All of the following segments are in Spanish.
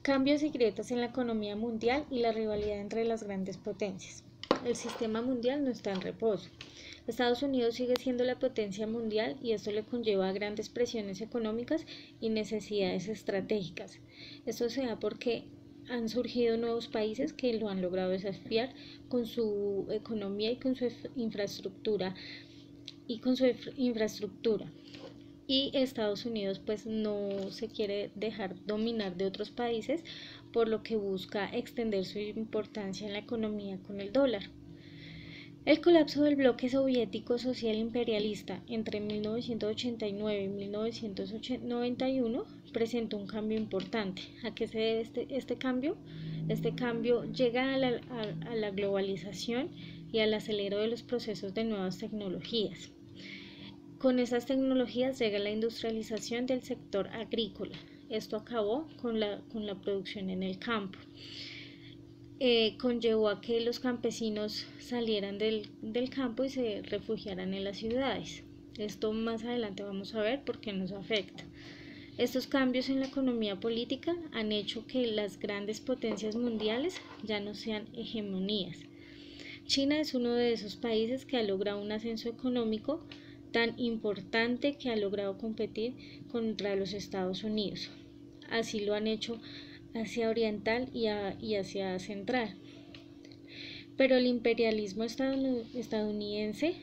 Cambios y grietas en la economía mundial y la rivalidad entre las grandes potencias. El sistema mundial no está en reposo. Estados Unidos sigue siendo la potencia mundial y esto le conlleva grandes presiones económicas y necesidades estratégicas. Esto se da porque han surgido nuevos países que lo han logrado desafiar con su economía y con su infraestructura y Estados Unidos pues no se quiere dejar dominar de otros países, por lo que busca extender su importancia en la economía con el dólar. El colapso del bloque soviético social imperialista entre 1989 y 1991 presentó un cambio importante. ¿A qué se debe este cambio? Este cambio llega a la globalización y al acelero de los procesos de nuevas tecnologías. Con esas tecnologías llega la industrialización del sector agrícola. Esto acabó con la producción en el campo. Conllevó a que los campesinos salieran del campo y se refugiaran en las ciudades. Esto más adelante vamos a ver por qué nos afecta. Estos cambios en la economía política han hecho que las grandes potencias mundiales ya no sean hegemonías. China es uno de esos países que ha logrado un ascenso económico tan importante que ha logrado competir contra los Estados Unidos. Así lo han hecho Asia Oriental y Asia Central. Pero el imperialismo estadounidense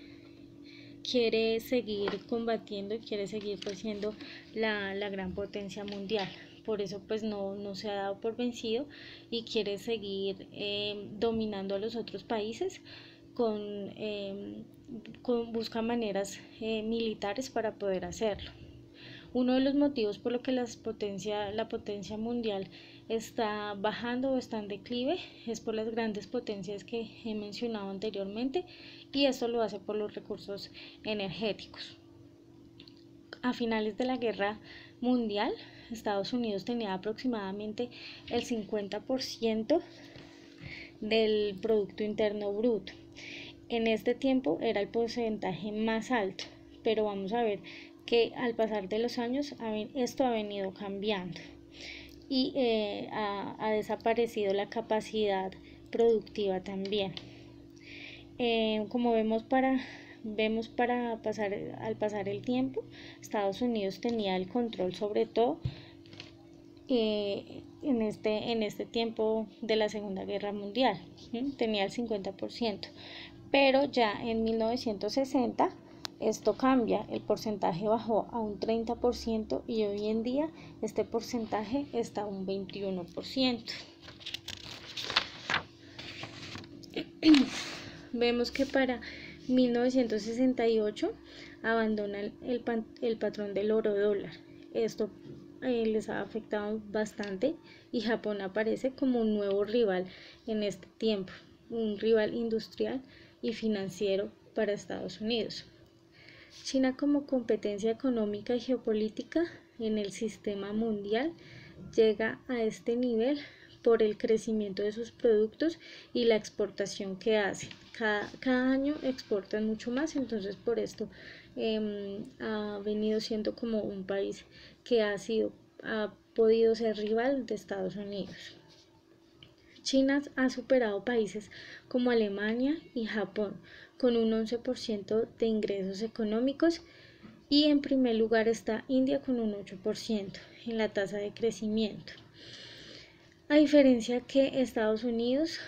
quiere seguir combatiendo y quiere seguir pues, siendo la gran potencia mundial. Por eso pues no se ha dado por vencido y quiere seguir dominando a los otros países busca maneras militares para poder hacerlo. Uno de los motivos por lo que la potencia mundial está bajando o está en declive es por las grandes potencias que he mencionado anteriormente, y esto lo hace por los recursos energéticos. A finales de la guerra mundial, Estados Unidos tenía aproximadamente el 50% del Producto Interno Bruto. En este tiempo era el porcentaje más alto, pero vamos a ver que al pasar de los años esto ha venido cambiando y ha desaparecido la capacidad productiva también. Como vemos al pasar el tiempo, Estados Unidos tenía el control sobre todo en este tiempo de la Segunda Guerra Mundial, tenía el 50%, pero ya en 1960 esto cambia, el porcentaje bajó a un 30% y hoy en día este porcentaje está a un 21%. Vemos que para 1968 abandonan el patrón del oro dólar. Esto les ha afectado bastante y Japón aparece como un nuevo rival en este tiempo, un rival industrial y financiero para Estados Unidos. China como competencia económica y geopolítica en el sistema mundial llega a este nivel por el crecimiento de sus productos y la exportación que hace. Cada año exportan mucho más, entonces por esto ha venido siendo como un país que ha podido ser rival de Estados Unidos. China ha superado países como Alemania y Japón con un 11% de ingresos económicos, y en primer lugar está India con un 8% en la tasa de crecimiento. A diferencia que Estados Unidos,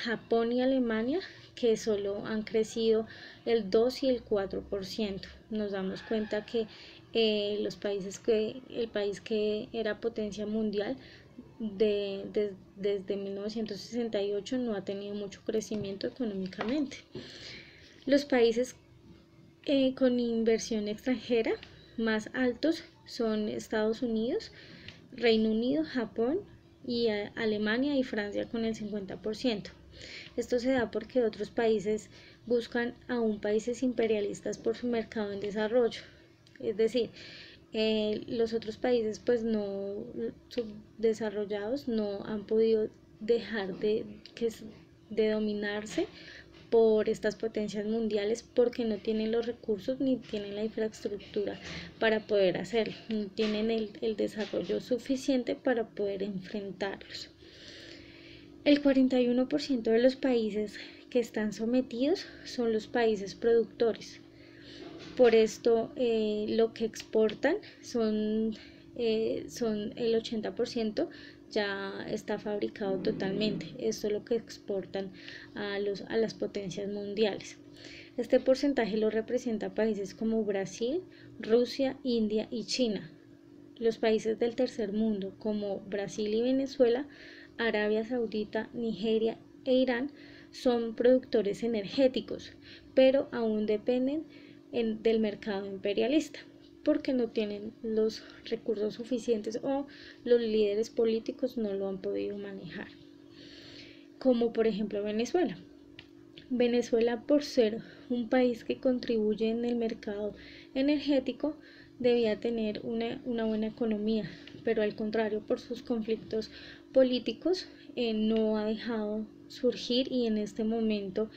Japón y Alemania, que solo han crecido el 2 y el 4%. Nos damos cuenta que el país que era potencia mundial desde 1968 no ha tenido mucho crecimiento económicamente. Los países con inversión extranjera más altos son Estados Unidos, Reino Unido, Japón y Alemania y Francia con el 50%. Esto se da porque otros países buscan aún países imperialistas por su mercado en desarrollo, es decir, los otros países pues no subdesarrollados no han podido dejar de dominarse por estas potencias mundiales porque no tienen los recursos ni tienen la infraestructura para poder hacerlo, no tienen el desarrollo suficiente para poder enfrentarlos. El 41% de los países que están sometidos son los países productores. Por esto lo que exportan son el 80% ya está fabricado totalmente. Esto es lo que exportan a las potencias mundiales. Este porcentaje lo representa países como Brasil, Rusia, India y China. Los países del tercer mundo como Brasil y Venezuela, Arabia Saudita, Nigeria e Irán son productores energéticos, pero aún dependen del mercado imperialista porque no tienen los recursos suficientes o los líderes políticos no lo han podido manejar. Como por ejemplo Venezuela. Venezuela, por ser un país que contribuye en el mercado energético, debía tener una buena economía, pero al contrario, por sus conflictos políticos, no ha dejado surgir y en este momento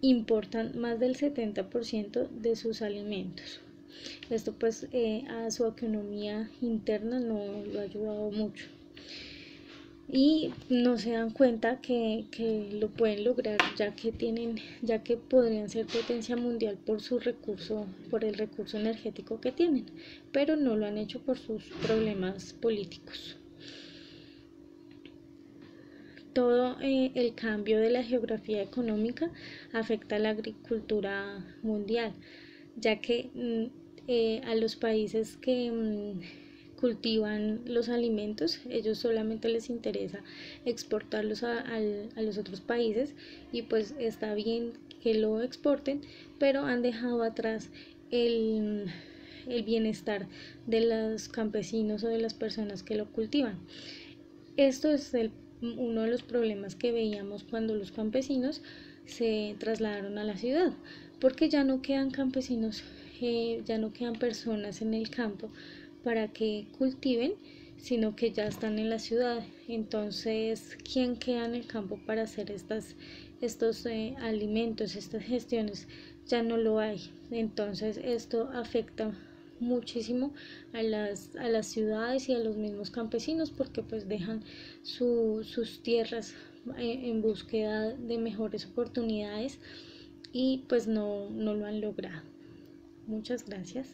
importan más del 70% de sus alimentos. Esto pues a su economía interna no lo ha ayudado mucho y no se dan cuenta que lo pueden lograr ya que podrían ser potencia mundial por por el recurso energético que tienen, pero no lo han hecho por sus problemas políticos. Todo el cambio de la geografía económica afecta a la agricultura mundial, ya que a los países que cultivan los alimentos, ellos solamente les interesa exportarlos a los otros países y pues está bien que lo exporten, pero han dejado atrás el bienestar de los campesinos o de las personas que lo cultivan. Esto es uno de los problemas que veíamos cuando los campesinos se trasladaron a la ciudad, porque ya no quedan campesinos, ya no quedan personas en el campo para que cultiven, sino que ya están en la ciudad. Entonces, ¿quién queda en el campo para hacer estos alimentos, estas gestiones? Ya no lo hay. Entonces, esto afecta muchísimo a las ciudades y a los mismos campesinos porque pues dejan sus tierras en búsqueda de mejores oportunidades y pues no lo han logrado. Muchas gracias.